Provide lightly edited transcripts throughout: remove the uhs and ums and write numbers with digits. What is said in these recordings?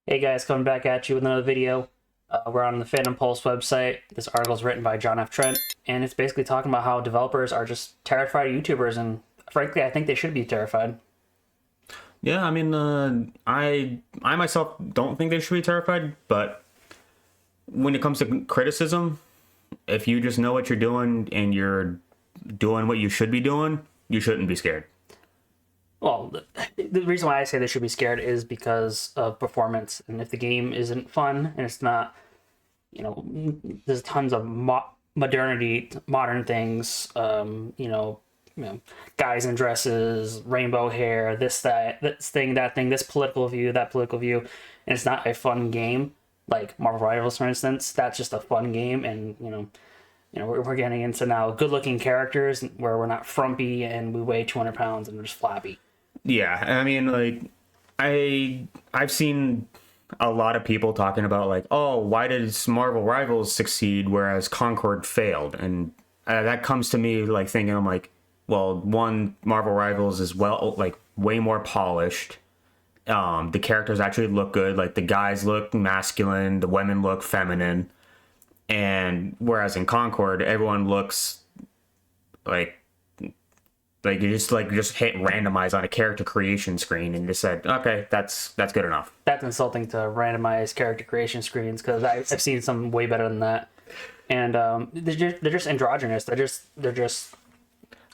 Hey guys, coming back at you with another video. We're on the Phantom Pulse website. This article is written by John F. Trent, and it's basically talking about how developers are just terrified of YouTubers, and frankly, I think they should be terrified. Yeah, I mean, I myself don't think they should be terrified, but when it comes to criticism, if you just know what you're doing and you're doing what you should be doing, you shouldn't be scared. Well, the reason why I say they should be scared is because of performance, and if the game isn't fun and it's not, there's tons of modernity, modern things, guys in dresses, rainbow hair, this thing, that thing, this political view, that political view, and it's not a fun game like Marvel Rivals, for instance. That's just a fun game, and we're getting into now good-looking characters where we're not frumpy and we weigh 200 pounds and we're just flabby. Yeah, I mean, like, I've seen a lot of people talking about like, oh, why did Marvel Rivals succeed whereas Concord failed? And that comes to me like thinking, I'm like, well, one, Marvel Rivals is like way more polished. The characters actually look good. Like the guys look masculine, the women look feminine, and whereas in Concord, everyone looks like you just hit randomize on a character creation screen and just said, okay, that's good enough. That's insulting to randomize character creation screens because I've seen some way better than that. And they're just androgynous. They're just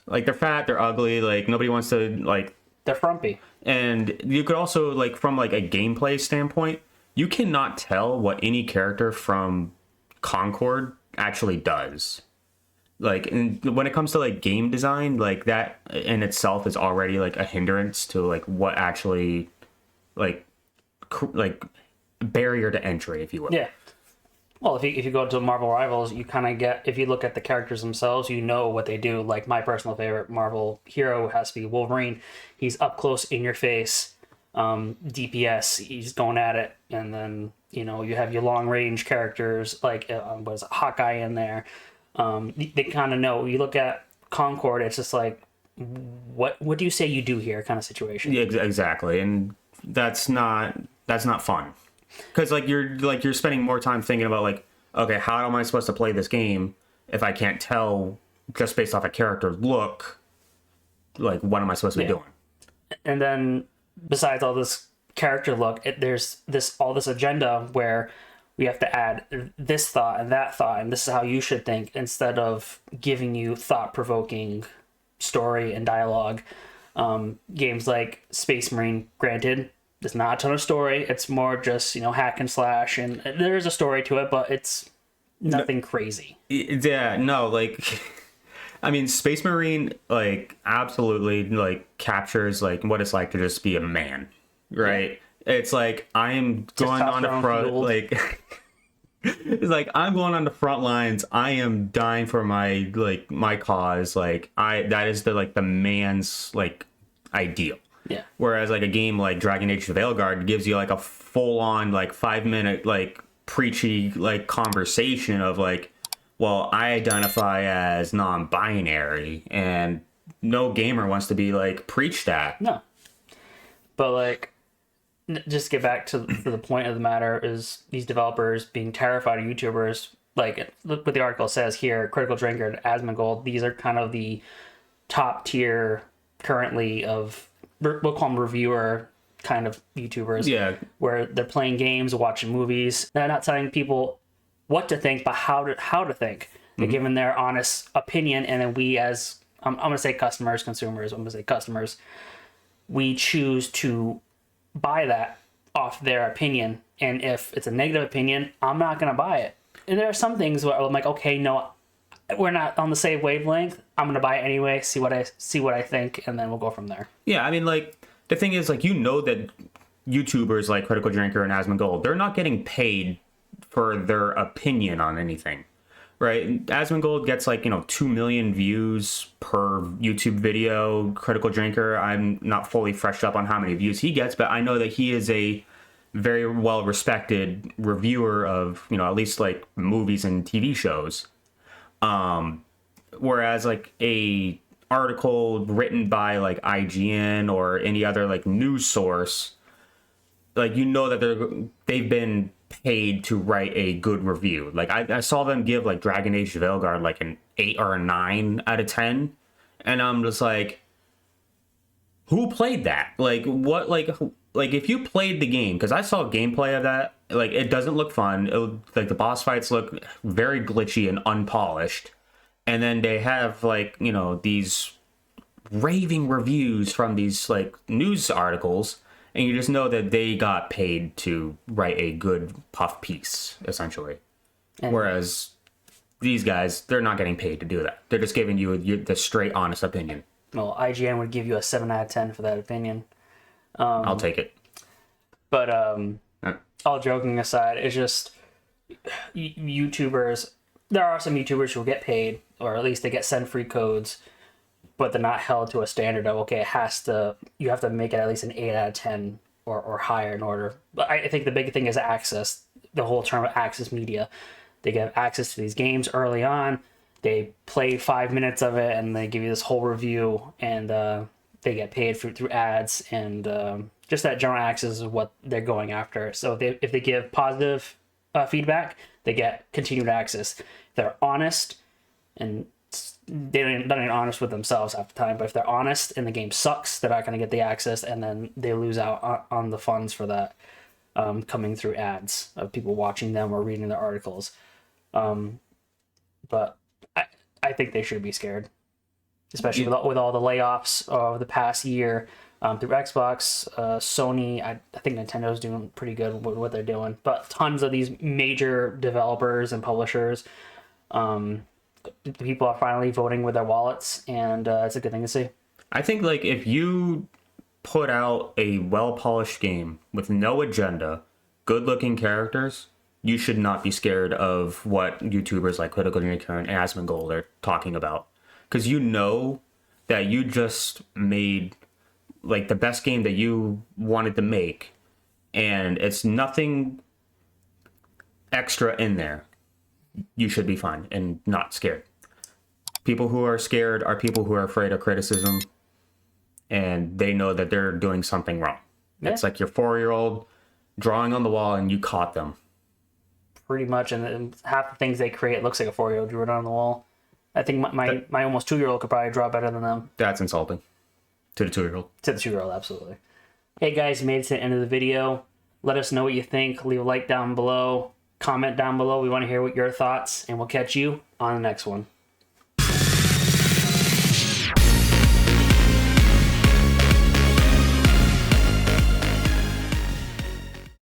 Like they're fat, they're ugly. Like nobody wants to like. they're frumpy. And you could also like from like a gameplay standpoint, you cannot tell what any character from Concord actually does. Like when it comes to like game design, like that in itself is already like a hindrance to like what actually like like barrier to entry, if you will. Yeah. Well, if you go to Marvel Rivals, you kind of get, if you look at the characters themselves, you know what they do. Like my personal favorite Marvel hero has to be Wolverine. He's up close in your face, DPS. He's going at it, and then you have your long range characters like was Hawkeye in there. They kind of know. You look at Concord, it's just like, what do you say you do here, kind of situation. Yeah, exactly, and that's not fun. Because like you're spending more time thinking about like, okay, how am I supposed to play this game if I can't tell just based off a character's look, like what am I supposed to be doing? And then besides all this character look, there's all this agenda where we have to add this thought and that thought, and this is how you should think, instead of giving you thought-provoking story and dialogue. Games like Space Marine, granted, there's not a ton of story. It's more just, hack and slash, and there is a story to it, but it's nothing crazy. Yeah, no, like, I mean, Space Marine, like, absolutely, like, captures, like, what it's like to just be a man, right? Yeah. It's like, I am going on the front, fueled. Like, it's like, I'm going on the front lines. I am dying for my cause. Like, that is the man's, like, ideal. Yeah. Whereas like a game like Dragon Age the Veilguard gives you like a full on like 5 minute like preachy like conversation of like, well, I identify as non-binary, and no gamer wants to be like preached at. No. But like, just get back to the point of the matter is these developers being terrified of YouTubers. Like, look what the article says here: Critical Drinker and Asmongold. These are kind of the top tier currently of, we'll call them reviewer kind of YouTubers. Yeah. Where they're playing games, watching movies. They're not telling people what to think, but how to think. They're giving their honest opinion, and then we as, I'm going to say customers, consumers, I'm going to say customers, we choose to buy that off their opinion. And if it's a negative opinion, I'm not going to buy it. And there are some things where I'm like, okay, no, we're not on the same wavelength. I'm gonna buy it anyway. See what I think, and then we'll go from there. Yeah, I mean, like the thing is, like that YouTubers like Critical Drinker and Asmongold, they're not getting paid for their opinion on anything, right? Asmongold gets like 2 million views per YouTube video. Critical Drinker, I'm not fully freshed up on how many views he gets, but I know that he is a very well respected reviewer of at least like movies and TV shows. Whereas like a article written by like IGN or any other like news source like you know that they've been paid to write a good review. Like I saw them give like Dragon Age Veilguard like an 8 or a 9 out of 10, and I'm just like, who played that? Like what? Like if you played the game, because I saw gameplay of that, like it doesn't look fun. Like the boss fights look very glitchy and unpolished, and then they have like these raving reviews from these like news articles, and you just know that they got paid to write a good puff piece essentially. And Whereas these guys, they're not getting paid to do that. They're just giving you the straight honest opinion. well, IGN would give you a 7 out of 10 for that opinion. I'll take it. But Uh, all joking aside, it's just YouTubers. There are some YouTubers who will get paid, or at least they get sent free codes, but they're not held to a standard of okay, you have to make it at least an 8 out of 10 or higher in order. But I think the big thing is access. The whole term of access media. They get access to these games early on. They play 5 minutes of it, and they give you this whole review, and they get paid through ads and just that general access is what they're going after. So if they give positive feedback, they get continued access. If they're honest, and they're not even honest with themselves half the time, but if they're honest and the game sucks, they're not going to get the access, and then they lose out on the funds for that coming through ads of people watching them or reading their articles. But I think they should be scared, especially with all the layoffs of the past year through Xbox, Sony. I think Nintendo's doing pretty good with what they're doing, but tons of these major developers and publishers, people are finally voting with their wallets, and it's a good thing to see. I think like if you put out a well-polished game with no agenda, good-looking characters, you should not be scared of what YouTubers like Critical Drinker and Asmongold are talking about. Because you know that you just made like the best game that you wanted to make, and it's nothing extra in there. You should be fine and not scared. People who are scared are people who are afraid of criticism, and they know that they're doing something wrong. Yeah. It's like your 4-year-old drawing on the wall and you caught them. Pretty much, and half the things they create looks like a 4-year-old drew it on the wall. I think my almost 2-year-old could probably draw better than them. That's insulting. To the 2-year-old. To the 2-year-old, absolutely. Hey guys, you made it to the end of the video. Let us know what you think. Leave a like down below. Comment down below. We want to hear what your thoughts, and we'll catch you on the next one.